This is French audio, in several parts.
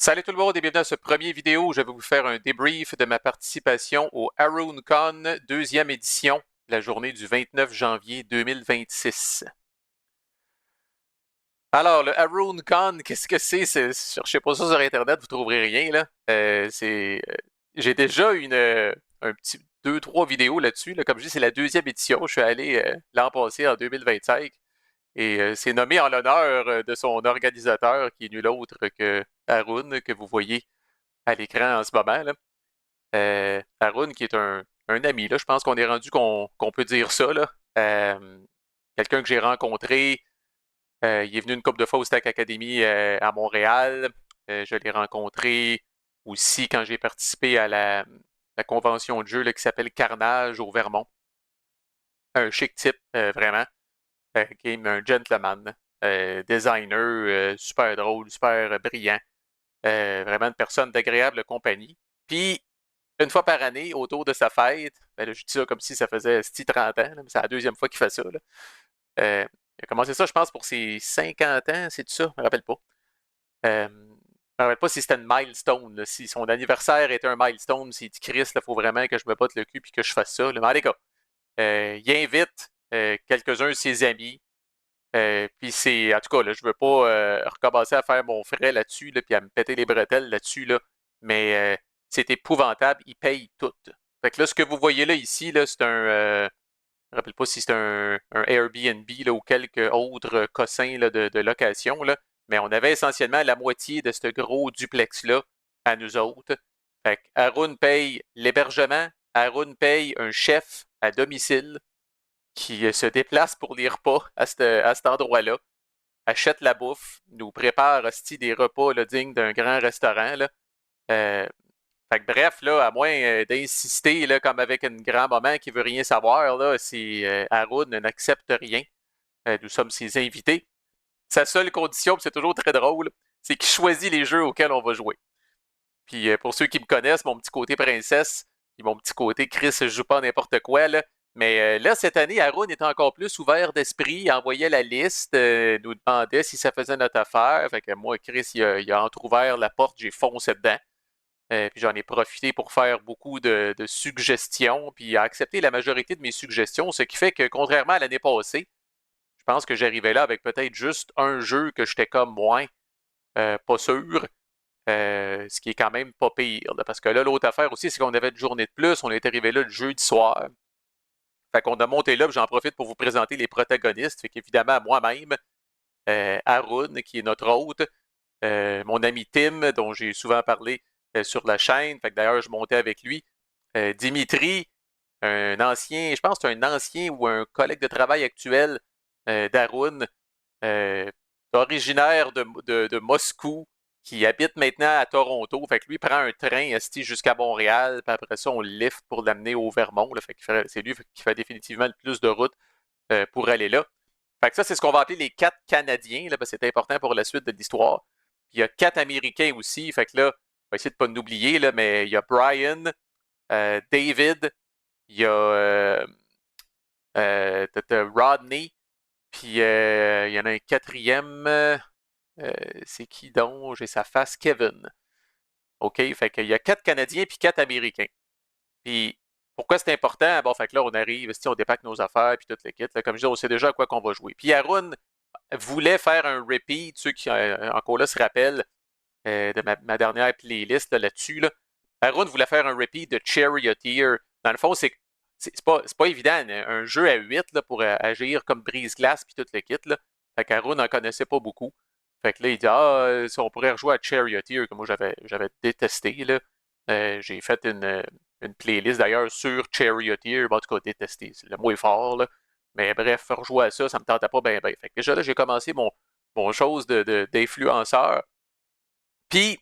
Salut tout le monde et bienvenue à ce premier vidéo où je vais vous faire un débrief de ma participation au HarunCon deuxième édition, la journée du 29 janvier 2026. Alors, le HarunCon, qu'est-ce que c'est? Cherchez pas ça sur Internet, vous trouverez rien, là. J'ai déjà un petit deux, trois vidéos là-dessus. Là. Comme je dis, c'est la deuxième édition. Je suis allé l'an passé, en 2025. Et c'est nommé en l'honneur de son organisateur, qui est nul autre que Harun, que vous voyez à l'écran en ce moment. Là. Harun, qui est un ami, là, je pense qu'on est rendu qu'on peut dire ça. Là. Quelqu'un que j'ai rencontré, il est venu une couple de fois au Stack Academy à Montréal. Je l'ai rencontré aussi quand j'ai participé à la convention de jeu là, qui s'appelle Carnage au Vermont. Un chic type, vraiment. Game, un gentleman. Designer, super drôle, super brillant. Vraiment une personne d'agréable compagnie. Puis, une fois par année, autour de sa fête, ben là, je dis ça comme si ça faisait 30 ans, là, mais c'est la deuxième fois qu'il fait ça. Là. Il a commencé ça, je pense, pour ses 50 ans, c'est tout ça, je me rappelle pas. Je me rappelle pas si c'était une milestone, là, si son anniversaire était un milestone, s'il dit Chris, il faut vraiment que je me batte le cul et que je fasse ça. Là. Mais en tout cas, il invite quelques-uns de ses amis. Puis c'est, en tout cas, là, je veux pas recommencer à faire mon frais là-dessus, là, puis à me péter les bretelles là-dessus, là, mais c'est épouvantable, ils payent tout. Fait que là, ce que vous voyez là ici, là, c'est je me rappelle pas si c'est un Airbnb là, ou quelques autres cossins là, de location, là, mais on avait essentiellement la moitié de ce gros duplex-là à nous autres. Fait que Haroun paye l'hébergement, Haroun paye un chef à domicile qui se déplace pour les repas à cet endroit-là, achète la bouffe, nous prépare hostie, des repas là, dignes d'un grand restaurant. Là. Euh, fait que bref, là, à moins d'insister là, comme avec un grand moment qui veut rien savoir, là, si Haroun n'accepte rien, nous sommes ses invités. Sa seule condition, c'est toujours très drôle, c'est qu'il choisit les jeux auxquels on va jouer. Puis pour ceux qui me connaissent, mon petit côté princesse, puis mon petit côté Chris, je joue pas n'importe quoi, là. Mais là, cette année, Haroun était encore plus ouvert d'esprit. Il envoyait la liste, nous demandait si ça faisait notre affaire. Fait que moi, Chris, il a entrouvert la porte, j'ai foncé dedans. Puis j'en ai profité pour faire beaucoup de suggestions, puis il a accepté la majorité de mes suggestions, ce qui fait que, contrairement à l'année passée, je pense que j'arrivais là avec peut-être juste un jeu que j'étais comme moins pas sûr. Ce qui est quand même pas pire. Là, parce que là, l'autre affaire aussi, c'est qu'on avait une journée de plus. On est arrivé là le jeudi soir. Fait qu'on a monté là, j'en profite pour vous présenter les protagonistes. Fait qu'évidemment, moi-même, Haroun, qui est notre hôte, mon ami Tim, dont j'ai souvent parlé sur la chaîne. Fait que d'ailleurs, je montais avec lui. Dimitri, un ancien, je pense que c'est un ancien ou un collègue de travail actuel d'Haroun, euh, originaire de Moscou, qui habite maintenant à Toronto. Fait que lui prend un train jusqu'à Montréal, puis après ça, on le lift pour l'amener au Vermont. Là. Fait que c'est lui qui fait définitivement le plus de route pour aller là. Fait que ça, c'est ce qu'on va appeler les quatre Canadiens, là, parce que c'est important pour la suite de l'histoire. Puis il y a quatre Américains aussi. Fait que là, on va essayer de ne pas nous oublier, là, mais il y a Brian, David, il y a Rodney, puis il y en a un quatrième. C'est qui donc? J'ai sa face, Kevin. OK? Fait qu'il y a quatre Canadiens puis quatre Américains. Puis pourquoi c'est important? Bon, fait que là, on arrive, on dépaque nos affaires puis toute l'équipe. Comme je dis, on sait déjà à quoi qu'on va jouer. Puis Haroun voulait faire un repeat, ceux qui encore là se rappellent de ma dernière playlist là-dessus. Là. Haroun voulait faire un repeat de Charioteer. Dans le fond, c'est pas évident, un jeu à 8 là, pour agir comme brise-glace puis toute l'équipe. Là. Fait qu'Haroun n'en connaissait pas beaucoup. Fait que là, il dit si on pourrait rejouer à Charioteer, que moi j'avais détesté. Là. J'ai fait une playlist d'ailleurs sur Charioteer. Bon, en tout cas, détesté, le mot est fort. Là. Mais bref, rejouer à ça, ça me tentait pas bien. Fait que déjà là, j'ai commencé mon chose d'influenceur. Puis,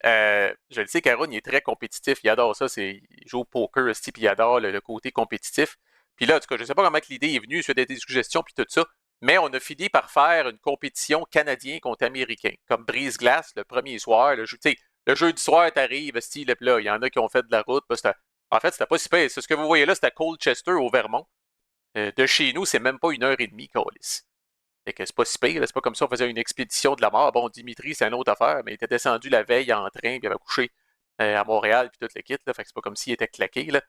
je le sais, Caron, il est très compétitif. Il adore ça. Il joue au poker, puis il adore le côté compétitif. Puis là, en tout cas, je ne sais pas comment l'idée est venue, suite à des suggestions, puis tout ça. Mais on a fini par faire une compétition canadien contre américain, comme brise-glace le premier soir. Le jeu du soir, t'arrives, style, là, il y en a qui ont fait de la route. En fait, c'était pas si pire. C'est ce que vous voyez là, c'était à Colchester, au Vermont. De chez nous, c'est même pas 1 heure et demie, Calis. Fait que c'est pas si pire, c'est pas comme ça on faisait une expédition de la mort. Bon, Dimitri, c'est une autre affaire, mais il était descendu la veille en train, puis il avait couché à Montréal, puis tout le kit, là. Fait que c'est pas comme s'il était claqué, là.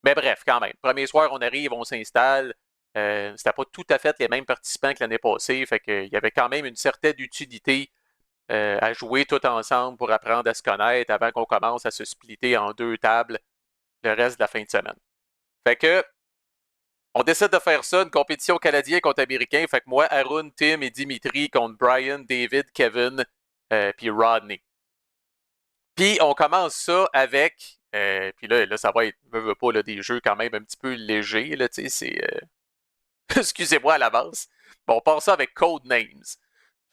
Mais bref, quand même. Premier soir, on arrive, on s'installe. C'était pas tout à fait les mêmes participants que l'année passée. Fait qu'il y avait quand même une certaine utilité à jouer tout ensemble pour apprendre à se connaître avant qu'on commence à se splitter en 2 tables le reste de la fin de semaine. Fait que on décide de faire ça, une compétition canadienne contre américain. Fait que moi, Arun, Tim et Dimitri contre Brian, David, Kevin, puis Rodney. Puis on commence ça avec, puis là, ça va être, veut pas, là, des jeux quand même un petit peu légers, là, tu sais, c'est, excusez-moi à l'avance. Bon, on part ça avec Code Names.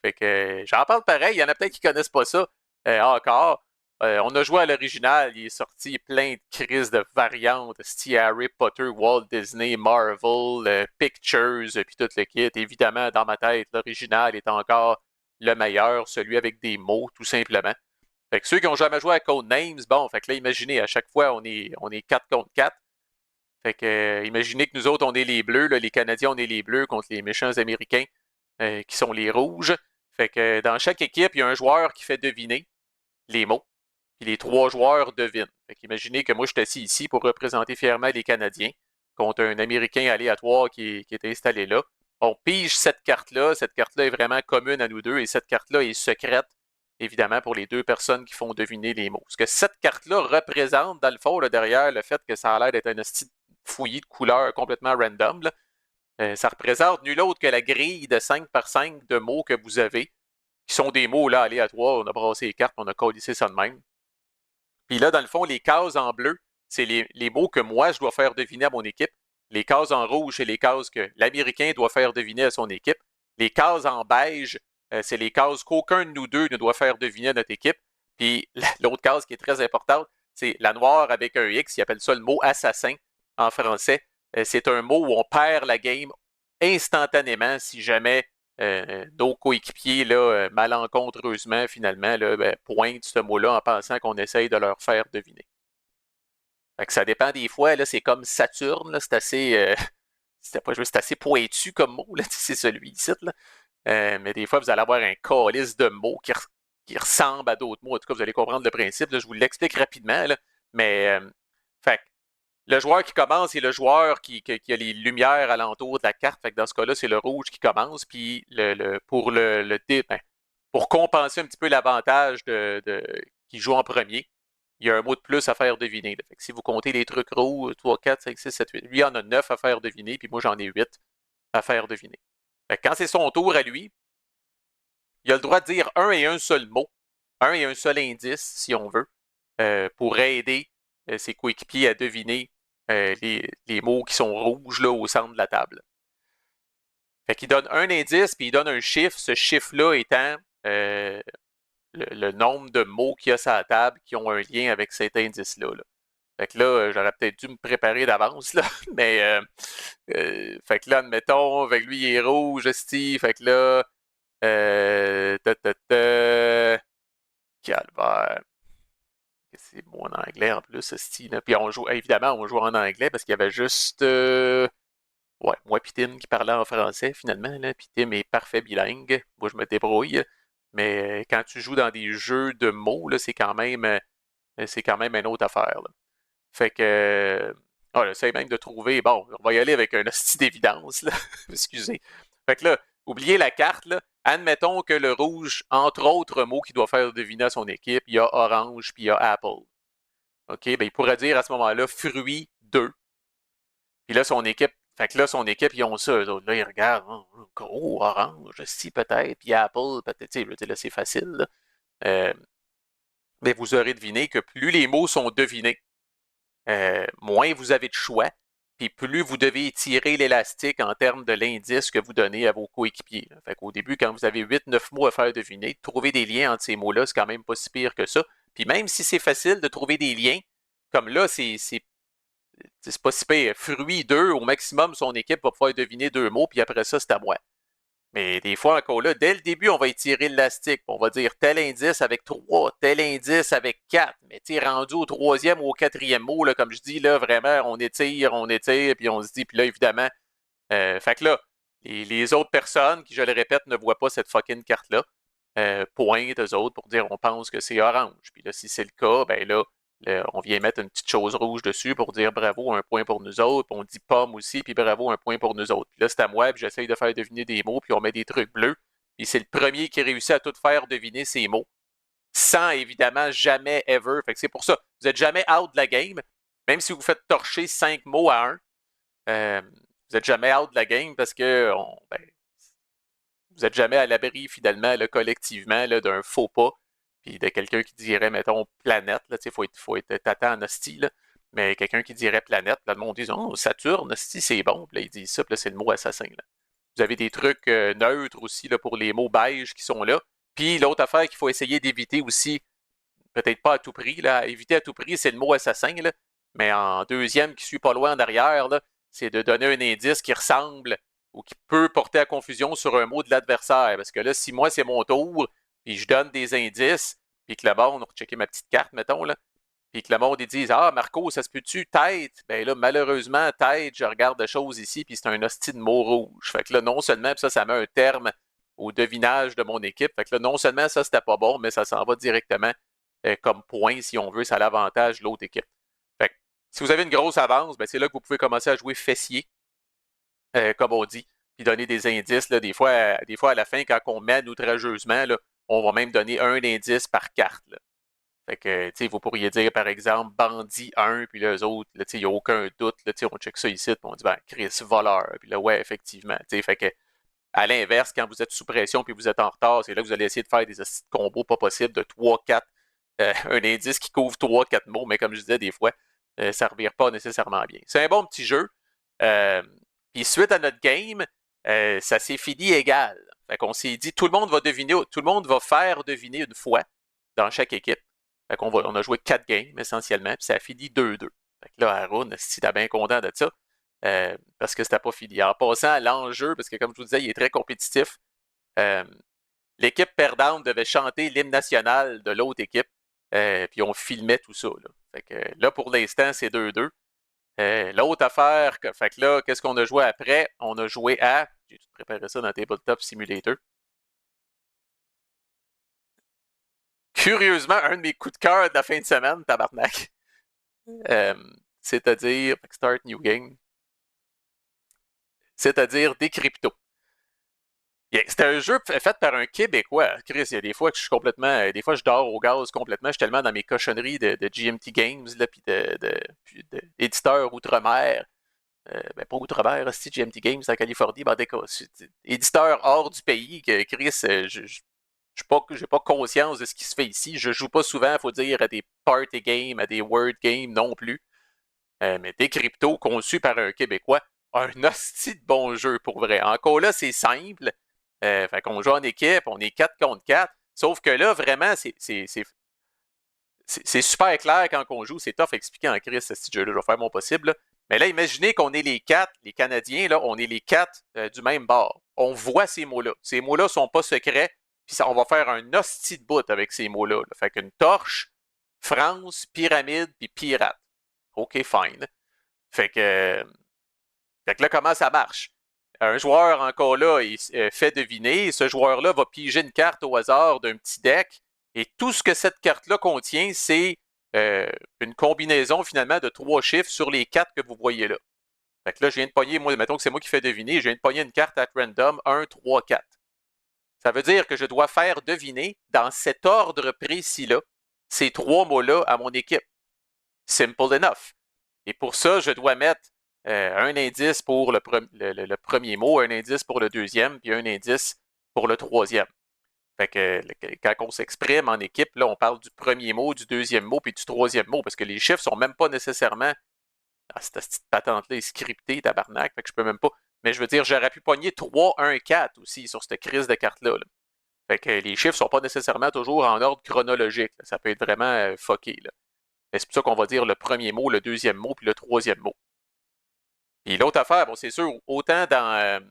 Fait que j'en parle pareil, il y en a peut-être qui connaissent pas ça encore. On a joué à l'original, il est sorti plein de crises de variantes, style Harry Potter, Walt Disney, Marvel, Pictures, puis tout le kit. Évidemment, dans ma tête, l'original est encore le meilleur, celui avec des mots, tout simplement. Fait que ceux qui n'ont jamais joué à Codenames, bon, fait que là, imaginez, à chaque fois, on est 4 contre 4. Fait que imaginez que nous autres, on est les bleus, là, les Canadiens, on est les bleus contre les méchants Américains qui sont les rouges. Fait que dans chaque équipe, il y a un joueur qui fait deviner les mots. Puis les 3 joueurs devinent. Fait qu'imaginez que moi, je suis assis ici pour représenter fièrement les Canadiens contre un Américain aléatoire qui est installé là. On pige cette carte-là. Cette carte-là est vraiment commune à nous deux et cette carte-là est secrète, évidemment, pour les 2 personnes qui font deviner les mots. Ce que cette carte-là représente, dans le fond, là, derrière le fait que ça a l'air d'être un hostie fouillis de couleurs complètement random, là, ça représente nul autre que la grille de 5 par 5 de mots que vous avez, qui sont des mots là, aléatoires. On a brassé les cartes, on a collissé ça de même. Puis là, dans le fond, les cases en bleu, c'est les mots que moi, je dois faire deviner à mon équipe. Les cases en rouge, c'est les cases que l'Américain doit faire deviner à son équipe. Les cases en beige, c'est les cases qu'aucun de nous deux ne doit faire deviner à notre équipe. Puis l'autre case qui est très importante, c'est la noire avec un X, ils appellent ça le mot assassin en français. C'est un mot où on perd la game instantanément si jamais nos coéquipiers, là, malencontreusement, finalement, là, pointent ce mot-là en pensant qu'on essaye de leur faire deviner. Fait que ça dépend des fois, là, c'est comme Saturne, là, c'est assez. C'est assez pointu comme mot, là, c'est celui-ci. Là. Mais des fois, vous allez avoir un calice de mots qui ressemble à d'autres mots. En tout cas, vous allez comprendre le principe. Là, je vous l'explique rapidement. Là. Mais, fait le joueur qui commence, c'est le joueur qui a les lumières alentour de la carte. Fait que dans ce cas-là, c'est le rouge qui commence. Puis pour compenser un petit peu l'avantage qui joue en premier, il y a un mot de plus à faire deviner. Fait que si vous comptez les trucs rouges, 3, 4, 5, 6, 7, 8, lui en a 9 à faire deviner, puis moi j'en ai 8 à faire deviner. Fait que quand c'est son tour à lui, il a le droit de dire un et un seul mot, un et un seul indice, si on veut, pour aider ses coéquipiers à deviner les mots qui sont rouges là, au centre de la table. Fait qu'il donne un indice, puis il donne un chiffre, ce chiffre-là étant le nombre de mots qu'il y a sur la table qui ont un lien avec cet indice-là. Là. Fait que là, j'aurais peut-être dû me préparer d'avance, là. Mais, fait que là, admettons, avec lui, il est rouge, Steve. Fait que là, calvaire. C'est mon anglais en plus, Steve. Puis on joue, évidemment, on joue en anglais parce qu'il y avait juste, ouais, moi puis Tim qui parlait en français, finalement. Là. Puis Tim est parfait bilingue. Moi, je me débrouille. Mais quand tu joues dans des jeux de mots, là, c'est quand même une autre affaire. Là. Fait que. On essaie même de trouver. Bon, on va y aller avec un hostie d'évidence. Là. Excusez. Fait que là, oubliez la carte. Là. Admettons que le rouge, entre autres mots qu'il doit faire deviner à son équipe, il y a orange puis il y a apple. OK? Ben, il pourrait dire à ce moment-là fruit 2. Puis là, son équipe. Fait que là, son équipe, ils ont ça. Eux autres, là, ils regardent. Oh, orange, si peut-être. Puis apple, peut-être. Tu sais, là, c'est facile. Là. Mais vous aurez deviné que plus les mots sont devinés, moins vous avez de choix, puis plus vous devez étirer l'élastique en termes de l'indice que vous donnez à vos coéquipiers. Fait qu'au début, quand vous avez 8-9 mots à faire deviner, trouver des liens entre ces mots-là, c'est quand même pas si pire que ça. Puis même si c'est facile de trouver des liens, comme là, c'est pas si pire. Fruit 2, au maximum, son équipe va pouvoir deviner 2 mots, puis après ça, c'est à moi. Mais des fois, encore là, dès le début, on va étirer l'élastique. On va dire tel indice avec 3, tel indice avec 4. Mais rendu au troisième ou au quatrième mot, là, comme je dis, là, vraiment, on étire, puis on se dit, puis là, évidemment, fait que là, Les autres personnes qui, je le répète, ne voient pas cette fucking carte-là, pointent eux autres pour dire on pense que c'est orange. Puis là, si c'est le cas, ben là, on vient mettre une petite chose rouge dessus pour dire bravo, un point pour nous autres. Puis on dit pomme aussi, puis bravo, un point pour nous autres. Puis là, c'est à moi, puis j'essaye de faire deviner des mots, puis on met des trucs bleus. Puis c'est le premier qui réussit à tout faire deviner ces mots, sans évidemment jamais ever. Fait que c'est pour ça, vous n'êtes jamais out de la game, même si vous faites torcher 5 mots à 1. Vous n'êtes jamais out de la game parce que vous n'êtes jamais à l'abri finalement là, collectivement là, d'un faux pas, puis de quelqu'un qui dirait, mettons, planète, il faut être tâtant en hostie, là, mais quelqu'un qui dirait planète, là, le monde dit, oh, Saturne, hostie, c'est bon, puis là, ils disent ça, puis là, c'est le mot assassin. Là. Vous avez des trucs neutres aussi là, pour les mots beige qui sont là. Puis l'autre affaire qu'il faut essayer d'éviter aussi, peut-être pas à tout prix, là, éviter à tout prix, c'est le mot assassin, là, mais en deuxième qui suit pas loin en arrière, là, c'est de donner un indice qui ressemble ou qui peut porter à confusion sur un mot de l'adversaire. Parce que là, si moi, c'est mon tour, puis je donne des indices, puis que le monde, on va checker ma petite carte, mettons, là, puis que le monde, ils disent ah, Marco, ça se peut-tu, tête? Ben là, malheureusement, tête, je regarde des choses ici, puis c'est un hostie de mot rouge. Fait que là, non seulement, ça met un terme au devinage de mon équipe. Fait que là, non seulement ça, c'était pas bon, mais ça s'en va directement comme point, si on veut, ça l'avantage de l'autre équipe. Fait que, si vous avez une grosse avance, ben c'est là que vous pouvez commencer à jouer fessier, comme on dit, puis donner des indices. Là, des fois, à la fin, quand on mène outrageusement, là, on va même donner un indice par carte. Là. Fait que, tu sais, vous pourriez dire, par exemple, bandit 1, puis là, eux autres, tu sais, il n'y a aucun doute, là, tu sais, on check ça ici, puis on dit, ben, Chris, voleur. Puis là, ouais, effectivement, tu sais, fait que, à l'inverse, quand vous êtes sous pression puis vous êtes en retard, c'est là que vous allez essayer de faire des combos pas possibles de 3-4, un indice qui couvre 3-4 mots, mais comme je disais, des fois, ça ne revient pas nécessairement bien. C'est un bon petit jeu. Puis suite à notre game, ça s'est fini égal. Fait qu'on s'est dit, tout le monde va deviner, tout le monde va faire deviner une fois dans chaque équipe. Fait qu'on on a joué 4 games essentiellement, puis ça a fini 2-2. Fait que là, Aaron, si t'es bien content de ça, parce que c'était pas fini. En passant à l'enjeu, parce que comme je vous disais, il est très compétitif, euh, l'équipe perdante devait chanter l'hymne national de l'autre équipe, puis on filmait tout ça. Là. Fait que là, pour l'instant, c'est 2-2. L'autre affaire, fait que là, qu'est-ce qu'on a joué après? On a joué à, j'ai tout préparé ça dans Tabletop Simulator. Curieusement, un de mes coups de cœur de la fin de semaine, tabarnak. C'est-à-dire, Start New Game, c'est-à-dire Décrypto. C'était un jeu fait par un Québécois. Chris, il y a des fois que je suis complètement. Des fois, je dors au gaz complètement. Je suis tellement dans mes cochonneries de GMT Games, là, puis d'éditeurs outre-mer. Ben, pas outre-mer, c'est GMT Games en Californie. Ben, éditeur hors du pays, que Chris, je n'ai pas conscience de ce qui se fait ici. Je joue pas souvent, il faut dire, à des party games, à des word games non plus. Mais des cryptos conçus par un Québécois, un hostie de bon jeu pour vrai. Encore là, c'est simple. Fait qu'on joue en équipe, on est 4 contre 4. Sauf que là, vraiment, c'est super clair quand on joue. C'est tough à expliquer en crise, ce jeu-là. Je vais faire mon possible. Là. Mais là, imaginez qu'on est les 4, les Canadiens, là, on est les 4 du même bord. On voit ces mots-là. Ces mots-là ne sont pas secrets. Puis on va faire un hostie de bout avec ces mots-là. Là. Fait qu'une torche, France, pyramide, puis pirate. OK, fine. Fait que là, comment ça marche? Un joueur, encore là, il fait deviner. Ce joueur-là va piger une carte au hasard d'un petit deck. Et tout ce que cette carte-là contient, c'est une combinaison, finalement, de 3 chiffres sur les 4 que vous voyez là. Fait que là, je viens de pogner, moi, mettons que c'est moi qui fais deviner, je viens de pogner une carte à random, 1, 3, 4. Ça veut dire que je dois faire deviner, dans cet ordre précis-là, ces 3 mots-là à mon équipe. Simple enough. Et pour ça, je dois mettre un indice pour le premier mot, un indice pour le deuxième, puis un indice pour le troisième. Fait que quand on s'exprime en équipe, là, on parle du premier mot, du deuxième mot, puis du troisième mot, parce que les chiffres sont même pas nécessairement. Ah, cette petite patente-là est scriptée, tabarnak, fait que je peux même pas. Mais je veux dire, j'aurais pu pogner 3, 1, 4 aussi sur cette crise de carte-là. Là. Fait que les chiffres sont pas nécessairement toujours en ordre chronologique. Là. Ça peut être vraiment fucké. Là. C'est pour ça qu'on va dire le premier mot, le deuxième mot, puis le troisième mot. Puis l'autre affaire, bon, c'est sûr, autant dans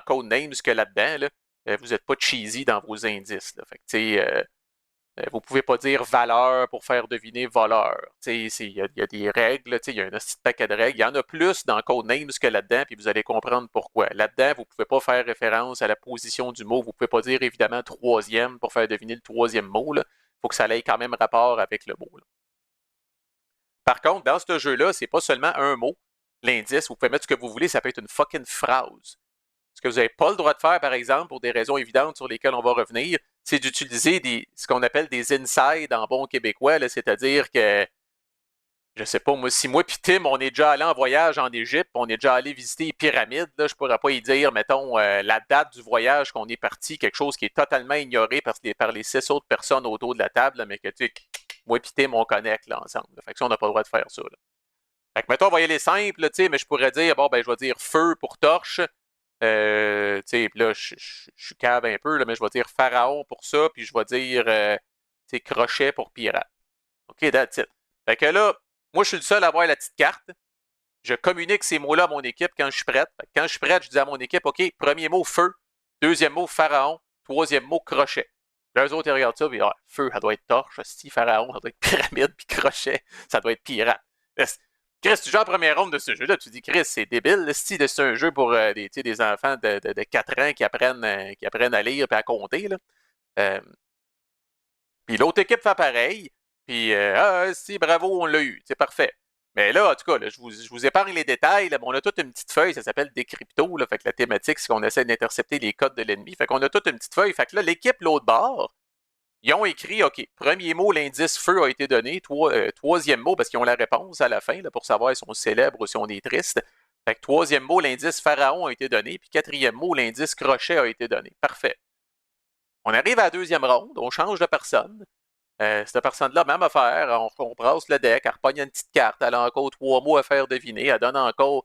Codenames que là-dedans, là, vous n'êtes pas cheesy dans vos indices. Là. Fait que, Vous pouvez pas dire valeur pour faire deviner voleur. Il y a des règles, il y a un petit paquet de règles. Il y en a plus dans Codenames que là-dedans, puis vous allez comprendre pourquoi. Là-dedans, vous pouvez pas faire référence à la position du mot. Vous pouvez pas dire évidemment troisième pour faire deviner le troisième mot. Il faut que ça ait quand même rapport avec le mot. Là. Par contre, dans ce jeu-là, c'est pas seulement un mot. L'indice, vous pouvez mettre ce que vous voulez, ça peut être une fucking phrase. Ce que vous n'avez pas le droit de faire, par exemple, pour des raisons évidentes sur lesquelles on va revenir, c'est d'utiliser ce qu'on appelle des insides en bon québécois, c'est-à-dire que, je sais pas, moi, si moi et Tim, on est déjà allé en voyage en Égypte, on est déjà allé visiter les pyramides, là, je ne pourrais pas y dire, mettons, la date du voyage qu'on est parti, quelque chose qui est totalement ignoré par les 6 autres personnes autour de la table, là, mais que, tu sais, moi et Tim, on connecte là, ensemble. Là. Fait que ça, on n'a pas le droit de faire ça. Là. Fait que, mettons, on va y aller simple, tu sais, mais je pourrais dire, bon, ben, je vais dire feu pour torche, là, je suis cave un peu, là, mais je vais dire pharaon pour ça, puis je vais dire crochet pour pirate. OK, that's it. Fait que là, moi, je suis le seul à avoir la petite carte. Je communique ces mots-là à mon équipe quand je suis prête. Fait que quand je suis prête, je dis à mon équipe, OK, premier mot, feu. Deuxième mot, pharaon. Troisième mot, crochet. Là, eux autres, ils regardent ça, puis feu, ça doit être torche. Pharaon, ça doit être pyramide, puis crochet, ça doit être pirate. Chris, tu joues en première ronde de ce jeu-là, tu dis, Chris, c'est débile. C'est un jeu pour des enfants de 4 ans qui apprennent à lire et à compter. Puis l'autre équipe fait pareil. Puis, si, bravo, on l'a eu. C'est parfait. Mais là, en tout cas, là, je vous épargne les détails. Là, on a toute une petite feuille, ça s'appelle Décrypto. Là, fait que la thématique, c'est qu'on essaie d'intercepter les codes de l'ennemi. Fait qu'on a toute une petite feuille. Fait que là, l'équipe, l'autre bord, ils ont écrit, OK, premier mot, l'indice feu a été donné. Troisième mot, parce qu'ils ont la réponse à la fin là, pour savoir si on célèbre ou si on est triste. Fait que troisième mot, l'indice pharaon a été donné. Puis quatrième mot, l'indice crochet a été donné. Parfait. On arrive à la deuxième ronde, on change de personne. Cette personne-là, même affaire, on brasse le deck, elle repogne une petite carte, elle a encore 3 mots à faire deviner, elle donne encore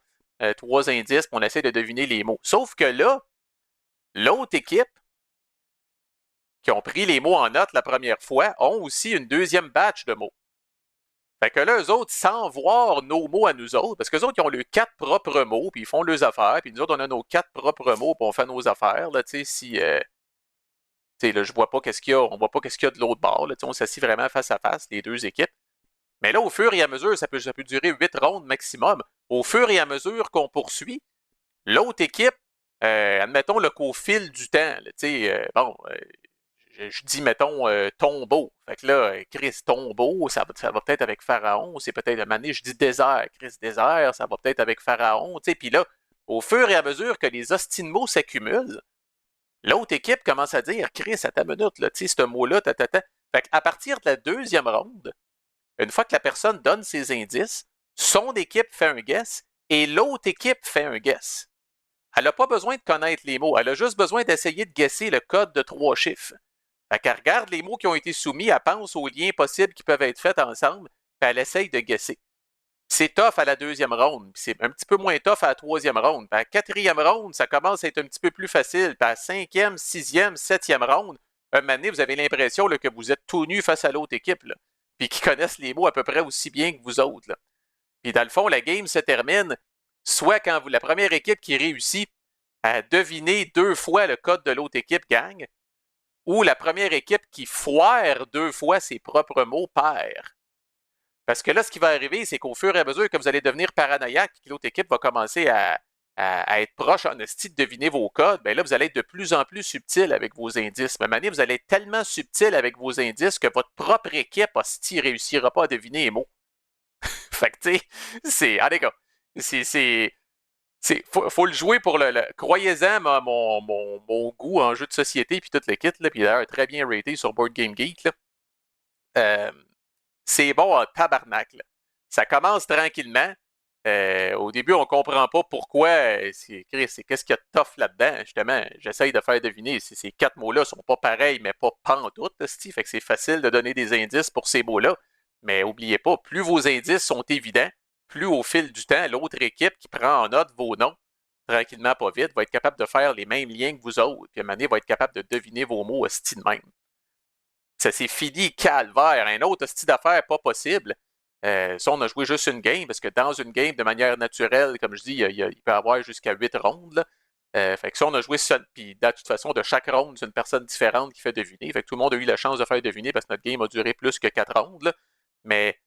3 indices, puis on essaie de deviner les mots. Sauf que là, l'autre équipe, qui ont pris les mots en note la première fois, ont aussi une deuxième batch de mots. Fait que là, eux autres, sans voir nos mots à nous autres, parce qu'eux autres, ils ont leurs 4 propres mots, puis ils font leurs affaires, puis nous autres, on a nos 4 propres mots, puis on fait nos affaires, là, tu sais, si... là, je vois pas qu'est-ce qu'il y a, on voit pas qu'est-ce qu'il y a de l'autre bord, là, on s'assit vraiment face à face, les deux équipes. Mais là, au fur et à mesure, ça peut durer 8 rondes maximum. Au fur et à mesure qu'on poursuit, l'autre équipe, admettons qu'au fil du temps, je dis, mettons, tombeau. Fait que là, Chris, tombeau, ça va peut-être avec Pharaon. C'est peut-être un année, je dis désert. Chris, désert, ça va peut-être avec Pharaon. Puis là, au fur et à mesure que les hosties de mots s'accumulent, l'autre équipe commence à dire, Chris, à ta minute, là, ce mot-là, Fait qu'à partir de la deuxième ronde, une fois que la personne donne ses indices, son équipe fait un guess et l'autre équipe fait un guess. Elle n'a pas besoin de connaître les mots, elle a juste besoin d'essayer de guesser le code de 3 chiffres. Fait qu'elle regarde les mots qui ont été soumis, elle pense aux liens possibles qui peuvent être faits ensemble, puis elle essaye de guesser. C'est tough à la deuxième ronde, puis c'est un petit peu moins tough à la troisième ronde. Puis à la quatrième ronde, ça commence à être un petit peu plus facile. Puis à la cinquième, sixième, septième ronde, un moment donné, vous avez l'impression là, que vous êtes tout nu face à l'autre équipe, là, puis qui connaissent les mots à peu près aussi bien que vous autres. Là. Puis dans le fond, la game se termine soit quand la première équipe qui réussit à deviner 2 fois le code de l'autre équipe gagne, ou la première équipe qui foire 2 fois ses propres mots perd. Parce que là, ce qui va arriver, c'est qu'au fur et à mesure que vous allez devenir paranoïaque et que l'autre équipe va commencer à être proche en esti de deviner vos codes, bien là, vous allez être de plus en plus subtil avec vos indices. Mais maintenant, vous allez être tellement subtil avec vos indices que votre propre équipe, hostie, ne réussira pas à deviner les mots. Fait que, tu sais, c'est... Ah, d'accord. Faut le jouer pour le croyez-en mon goût en jeu de société puis toute le kit, là, puis d'ailleurs très bien raté sur Board Game Geek. Là. C'est bon en tabarnak. Là. Ça commence tranquillement. Au début, on ne comprend pas pourquoi. Qu'est-ce qu'il y a de tough là-dedans? Justement, j'essaye de faire deviner. Ces 4 mots-là ne sont pas pareils, mais pas pantoute. Fait que c'est facile de donner des indices pour ces mots-là. Mais n'oubliez pas, plus vos indices sont évidents, plus au fil du temps, l'autre équipe qui prend en note vos noms, tranquillement, pas vite, va être capable de faire les mêmes liens que vous autres. Puis à un moment donné, va être capable de deviner vos mots hostie de même. Ça s'est fini calvaire. Un autre style d'affaires pas possible. Ça, on a joué juste une game, parce que dans une game, de manière naturelle, comme je dis, il peut y avoir jusqu'à 8 rondes. Là. Fait que ça, on a joué seul. Puis de toute façon, de chaque ronde, c'est une personne différente qui fait deviner. Fait que tout le monde a eu la chance de faire deviner parce que notre game a duré plus que 4 rondes. Là. Mais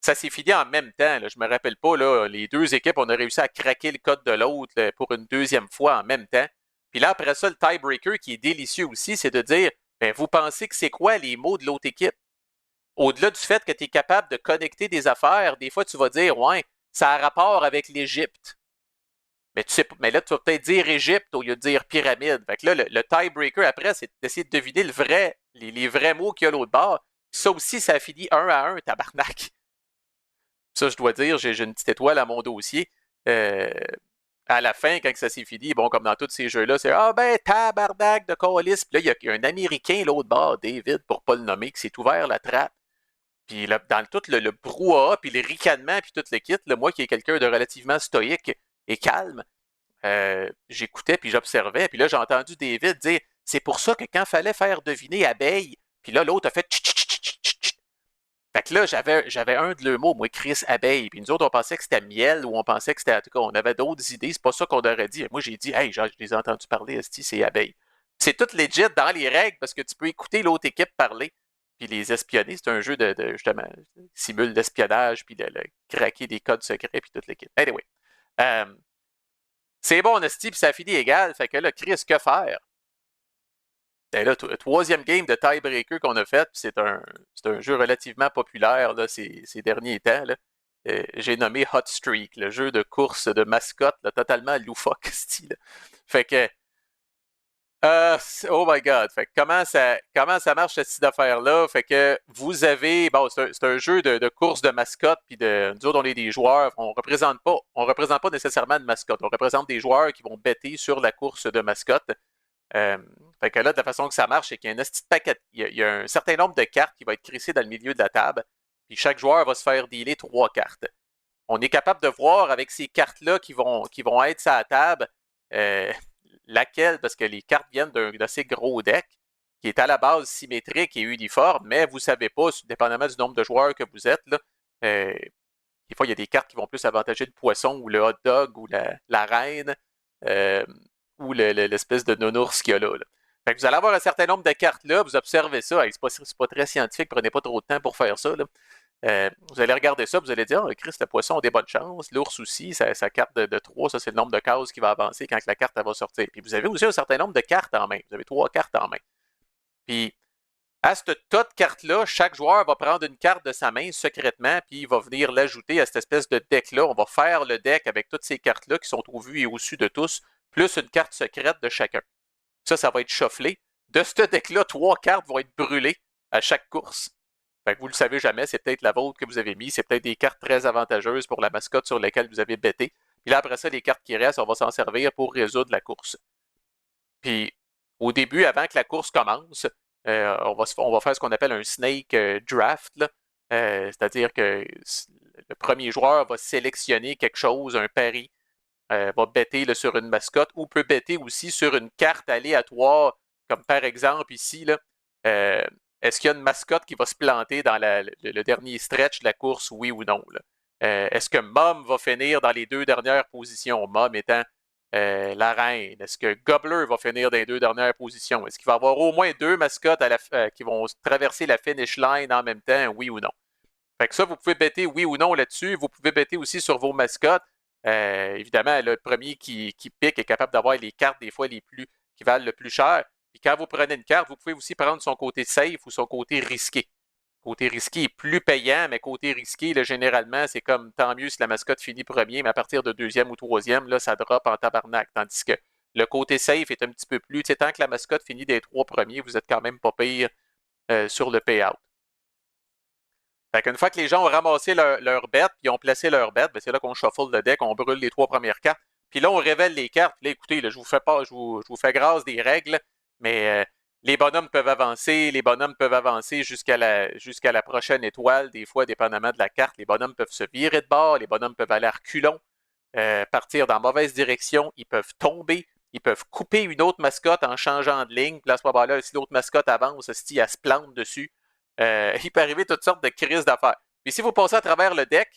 ça s'est fini en même temps. Là. Je me rappelle pas, là, les deux équipes, on a réussi à craquer le code de l'autre pour une deuxième fois en même temps. Puis là, après ça, le tiebreaker qui est délicieux aussi, c'est de dire, ben, vous pensez que c'est quoi les mots de l'autre équipe? Au-delà du fait que tu es capable de connecter des affaires, des fois, tu vas dire, ouais, ça a rapport avec l'Égypte. Mais, tu sais, mais là, tu vas peut-être dire Égypte au lieu de dire pyramide. Fait que là, le tiebreaker après, c'est d'essayer de deviner les vrais mots qu'il y a l'autre bord. Ça aussi, ça a fini 1-1, tabarnak. Ça, je dois dire, j'ai une petite étoile à mon dossier. Euh, à la fin, quand ça s'est fini, bon, comme dans tous ces jeux-là, c'est ah ben tabarnak de colis. Puis là, il y a un Américain l'autre bord, David, pour pas le nommer, qui s'est ouvert la trappe. Puis là, dans tout le brouhaha, puis les ricanements, puis tout le kit, là, moi qui est quelqu'un de relativement stoïque et calme, j'écoutais puis j'observais. Puis là, j'ai entendu David dire c'est pour ça que quand fallait faire deviner abeille, puis là, l'autre a fait tch, tch, tch, tch, tch. Fait que là, j'avais un de leurs mots, moi, Chris, abeille. Puis nous autres, on pensait que c'était miel ou on pensait que c'était. En tout cas, on avait d'autres idées. C'est pas ça qu'on aurait dit. Moi, j'ai dit, hey, je les ai entendus parler, esti, c'est abeille. C'est tout legit dans les règles parce que tu peux écouter l'autre équipe parler puis les espionner. C'est un jeu de justement, simule d'espionnage puis de craquer des codes secrets puis toute l'équipe. Anyway. Euh, c'est bon, esti, puis ça finit égal. Fait que là, Chris, que faire? Ben là, troisième game de tiebreaker qu'on a fait, c'est un jeu relativement populaire là, ces derniers temps. Là. J'ai nommé Hot Streak, le jeu de course de mascotte, là, totalement loufoque, style. Fait que, oh my god, fait que comment ça marche cette petite affaire-là? Fait que vous avez, bon, c'est un jeu de course de mascotte, puis nous autres, on est des joueurs, on représente pas nécessairement de mascotte, on représente des joueurs qui vont bêter sur la course de mascotte. Euh, Fait que là, de la façon que ça marche, c'est qu'il y a un petit paquet. Il y a un certain nombre de cartes qui va être crissé dans le milieu de la table. Puis chaque joueur va se faire dealer 3 cartes. On est capable de voir avec ces cartes-là qui vont être sur la table euh, laquelle, parce que les cartes viennent d'un assez gros deck, qui est à la base symétrique et uniforme, mais vous ne savez pas, dépendamment du nombre de joueurs que vous êtes, là, des fois, il y a des cartes qui vont plus avantager le poisson ou le hot dog ou la reine. Euh, ou l'espèce de nounours qu'il y a là. Fait que vous allez avoir un certain nombre de cartes là, vous observez ça. Hey, c'est pas très scientifique, prenez pas trop de temps pour faire ça. Là. Vous allez regarder ça, vous allez dire, oh, Chris, le poisson a des bonnes chances, l'ours aussi, sa carte de 3, ça c'est le nombre de cases qui va avancer quand la carte elle va sortir. Puis vous avez aussi un certain nombre de cartes en main. Vous avez 3 cartes en main. Puis à ce tas de cartes-là, chaque joueur va prendre une carte de sa main secrètement, puis il va venir l'ajouter à cette espèce de deck-là. On va faire le deck avec toutes ces cartes-là qui sont au vu et au su de tous, plus une carte secrète de chacun. Ça va être shufflé. De ce deck-là, 3 cartes vont être brûlées à chaque course. Fait que vous ne le savez jamais, c'est peut-être la vôtre que vous avez mis, c'est peut-être des cartes très avantageuses pour la mascotte sur lesquelles vous avez bêté. Puis là, après ça, les cartes qui restent, on va s'en servir pour résoudre la course. Puis au début, avant que la course commence, on va faire ce qu'on appelle un snake draft. C'est-à-dire que le premier joueur va sélectionner quelque chose, un pari, va bêter là, sur une mascotte ou peut bêter aussi sur une carte aléatoire, comme par exemple ici, là, est-ce qu'il y a une mascotte qui va se planter dans le dernier stretch de la course, oui ou non? Est-ce que Mom va finir dans les 2 dernières positions, Mom étant la reine? Est-ce que Gobbler va finir dans les 2 dernières positions? Est-ce qu'il va y avoir au moins 2 mascottes qui vont traverser la finish line en même temps, oui ou non? Fait que ça, vous pouvez bêter oui ou non là-dessus. Vous pouvez bêter aussi sur vos mascottes. Évidemment, le premier qui pique est capable d'avoir les cartes des fois qui valent le plus cher. Puis quand vous prenez une carte, vous pouvez aussi prendre son côté safe ou son côté risqué. Côté risqué est plus payant, mais côté risqué, là, généralement, c'est comme tant mieux si la mascotte finit premier, mais à partir de deuxième ou troisième, là, ça drop en tabarnak. Tandis que le côté safe est un petit peu plus. Tant que la mascotte finit des 3 premiers, vous êtes quand même pas pire sur le payout. Fait qu'une fois que les gens ont ramassé leur bête, puis ont placé leur bête, ben c'est là qu'on shuffle le deck, on brûle les 3 premières cartes. Puis là, on révèle les cartes. Là, écoutez, là, je vous fais grâce des règles, mais les bonhommes peuvent avancer, jusqu'à la prochaine étoile, des fois, dépendamment de la carte. Les bonhommes peuvent se virer de bord, les bonhommes peuvent aller à reculons, partir dans la mauvaise direction, ils peuvent tomber, ils peuvent couper une autre mascotte en changeant de ligne. Puis là, à ce moment-là, si l'autre mascotte avance, elle se plante dessus. Il peut arriver toutes sortes de crises d'affaires. Mais si vous passez à travers le deck,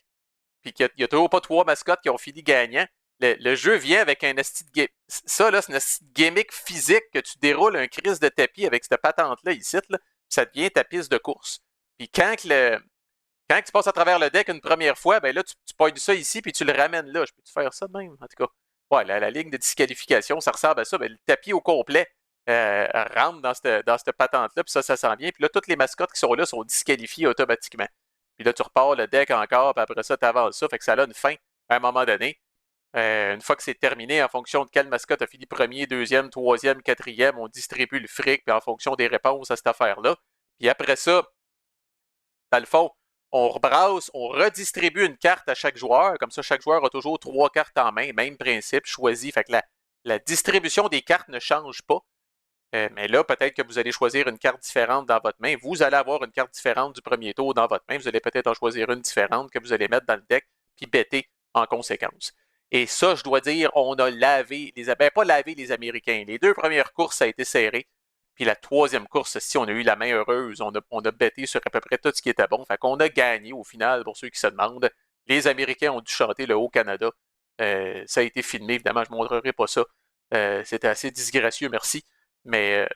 puis qu'il n'y a toujours pas 3 mascottes qui ont fini gagnant, le jeu vient avec un esti de ça, là, c'est une esti de gimmick physique que tu déroules un crise de tapis avec cette patente-là ici, là, ça devient ta piste de course. Puis quand tu passes à travers le deck une première fois, ben là, tu pognes ça ici, puis tu le ramènes là. Je peux-tu faire ça de même? En tout cas, ouais, la ligne de disqualification, ça ressemble à ça. Ben, le tapis au complet rentre dans cette patente-là, puis ça s'en vient. Puis là, toutes les mascottes qui sont là sont disqualifiées automatiquement. Puis là, tu repars le deck encore, puis après ça, tu avances ça. Fait que ça a une fin à un moment donné. Une fois que c'est terminé, en fonction de quelle mascotte a fini premier, deuxième, troisième, quatrième, on distribue le fric, puis en fonction des réponses à cette affaire-là. Puis après ça, dans le fond, on rebrasse, on redistribue une carte à chaque joueur. Comme ça, chaque joueur a toujours 3 cartes en main. Même principe, choisi. Fait que la distribution des cartes ne change pas. Mais là, peut-être que vous allez choisir une carte différente dans votre main. Vous allez avoir une carte différente du premier tour dans votre main. Vous allez peut-être en choisir une différente que vous allez mettre dans le deck, puis bêter en conséquence. Et ça, je dois dire, on a lavé, pas lavé les Américains. Les 2 premières courses, ça a été serré. Puis la 3e course, si on a eu la main heureuse, on a bêté sur à peu près tout ce qui était bon. Fait qu'on a gagné au final, pour ceux qui se demandent. Les Américains ont dû chanter le Haut-Canada. Ça a été filmé, évidemment, je ne montrerai pas ça. C'était assez disgracieux, merci. Mais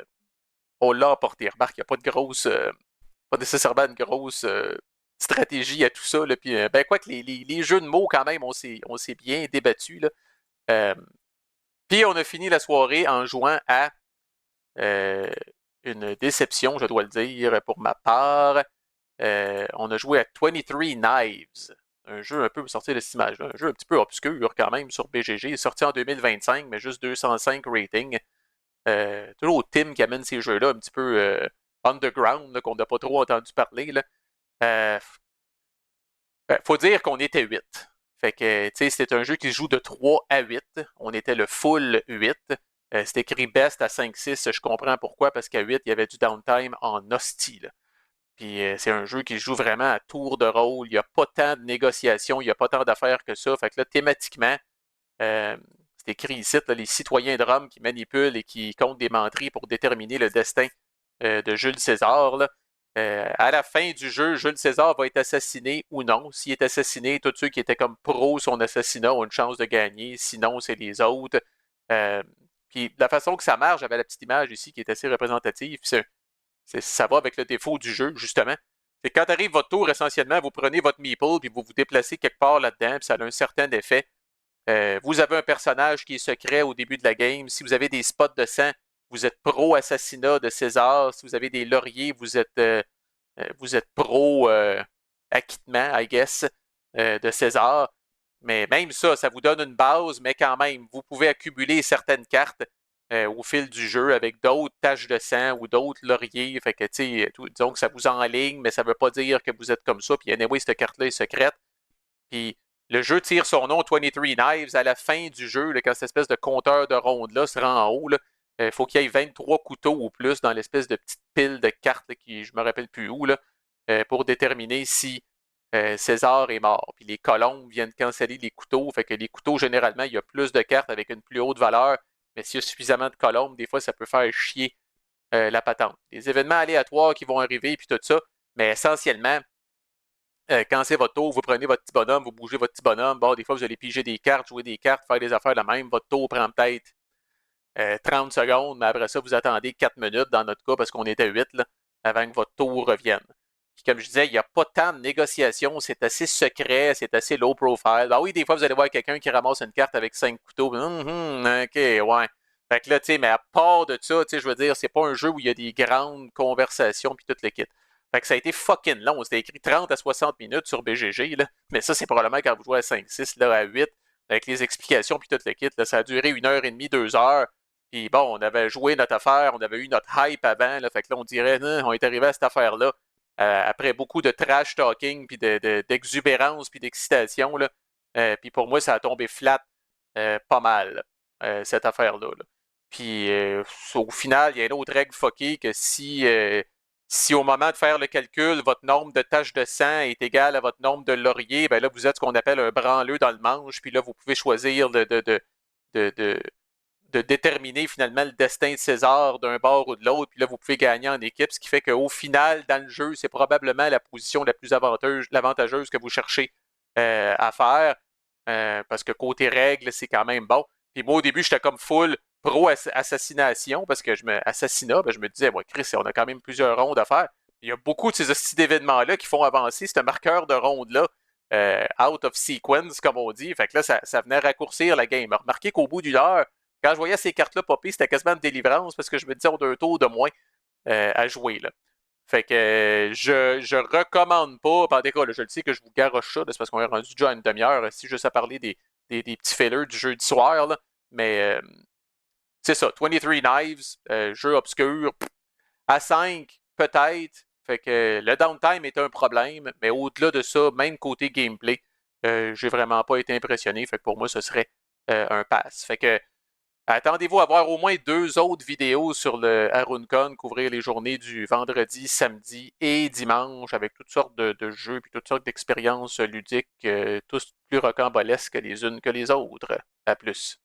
on l'a emporté. Remarque, il n'y a pas de grosse, pas nécessairement une grosse stratégie à tout ça. Là. Puis, ben, quoi que les jeux de mots, quand même, on s'est bien débattus. Puis, on a fini la soirée en jouant à une déception, je dois le dire, pour ma part. On a joué à 23 Knives, un jeu un peu sorti de cette image-là, un jeu un petit peu obscur quand même sur BGG, sorti en 2025, mais juste 205 rating. Toujours Tim qui amène ces jeux-là un petit peu underground, là, qu'on n'a pas trop entendu parler. Là. Faut dire qu'on était 8. Fait que, tu sais, c'était un jeu qui se joue de 3 à 8. On était le full 8. C'est écrit best à 5-6. Je comprends pourquoi, parce qu'à 8, il y avait du downtime en hostie. Là. Puis c'est un jeu qui se joue vraiment à tour de rôle. Il n'y a pas tant de négociations, il n'y a pas tant d'affaires que ça. Fait que là, thématiquement, c'est écrit ici, là, les citoyens de Rome qui manipulent et qui comptent des menteries pour déterminer le destin de Jules César. Là. À la fin du jeu, Jules César va être assassiné ou non. S'il est assassiné, tous ceux qui étaient comme pro son assassinat ont une chance de gagner. Sinon, c'est les autres. Puis la façon que ça marche, j'avais la petite image ici qui est assez représentative. Ça va avec le défaut du jeu, justement. C'est quand arrive votre tour, essentiellement, vous prenez votre meeple puis vous vous déplacez quelque part là-dedans, puis ça a un certain effet. Vous avez un personnage qui est secret au début de la game. Si vous avez des spots de sang, vous êtes pro-assassinat de César. Si vous avez des lauriers, vous êtes pro-acquittement, I guess, de César. Mais même ça, ça vous donne une base, mais quand même, vous pouvez accumuler certaines cartes au fil du jeu avec d'autres taches de sang ou d'autres lauriers. Fait que, tu sais, disons que ça vous enligne, mais ça ne veut pas dire que vous êtes comme ça. Puis, anyway, cette carte-là est secrète. Puis, le jeu tire son nom 23 Knives à la fin du jeu, là, quand cette espèce de compteur de ronde-là se rend en haut. Il faut qu'il y ait 23 couteaux ou plus dans l'espèce de petite pile de cartes là, qui, je ne me rappelle plus où, là, pour déterminer si César est mort. Puis les colombes viennent canceller les couteaux. Fait que les couteaux, généralement, il y a plus de cartes avec une plus haute valeur. Mais s'il y a suffisamment de colombes, des fois, ça peut faire chier la patente. Les événements aléatoires qui vont arriver, puis tout ça. Mais essentiellement, quand c'est votre tour, vous prenez votre petit bonhomme, vous bougez votre petit bonhomme. Bon, des fois, vous allez piger des cartes, jouer des cartes, faire des affaires de même. Votre tour prend peut-être 30 secondes, mais après ça, vous attendez 4 minutes dans notre cas, parce qu'on était 8, là, avant que votre tour revienne. Puis comme je disais, il n'y a pas tant de négociations, c'est assez secret, c'est assez low profile. Ah oui, des fois, vous allez voir quelqu'un qui ramasse une carte avec 5 couteaux. OK, ouais. Fait que là, tu sais, mais à part de ça, tu sais, je veux dire, c'est pas un jeu où il y a des grandes conversations puis tout le kit. Fait que ça a été fucking long. C'était écrit 30 à 60 minutes sur BGG, là. Mais ça, c'est probablement quand vous jouez à 5-6, là, à 8, avec les explications puis tout le kit. Là, ça a duré 1h30, 2 heures. Puis bon, on avait joué notre affaire, on avait eu notre hype avant, là, fait que là, on dirait, on est arrivé à cette affaire-là, après beaucoup de trash talking, puis d'exubérance, puis d'excitation, là. Puis pour moi, ça a tombé flat pas mal, cette affaire-là. Là. Puis au final, il y a une autre règle fuckée que si au moment de faire le calcul, votre nombre de taches de sang est égal à votre nombre de lauriers, ben là, vous êtes ce qu'on appelle un branleux dans le manche, puis là, vous pouvez choisir de déterminer finalement le destin de César d'un bord ou de l'autre, puis là, vous pouvez gagner en équipe, ce qui fait qu'au final, dans le jeu, c'est probablement la position la plus avantageuse que vous cherchez à faire. parce que côté règles, c'est quand même bon. Puis moi, au début, j'étais comme full pro-assassination, parce que assassinat, ben, je me disais, ouais, Chris, on a quand même plusieurs rondes à faire. Il y a beaucoup de ces hosties d'événements-là qui font avancer ce marqueur de ronde-là out of sequence, comme on dit. Fait que là, ça venait raccourcir la game. Remarquez qu'au bout d'une heure, quand je voyais ces cartes-là popper, c'était quasiment une délivrance parce que je me disais, on a un tour de moins à jouer. Là. Fait que je recommande pas. En tout cas, là, je le sais que je vous garoche ça, c'est parce qu'on est rendu déjà à une demi-heure, si juste à parler des petits fillers du jeudi soir. Là. Mais c'est ça, 23 Knives, jeu obscur, à 5, peut-être. Fait que le downtime est un problème, mais au-delà de ça, même côté gameplay, j'ai vraiment pas été impressionné. Fait que pour moi, ce serait un pass. Fait que attendez-vous à voir au moins 2 autres vidéos sur le HarunCon, couvrir les journées du vendredi, samedi et dimanche avec toutes sortes de jeux et toutes sortes d'expériences ludiques, tous plus rocambolesques les unes que les autres. À plus.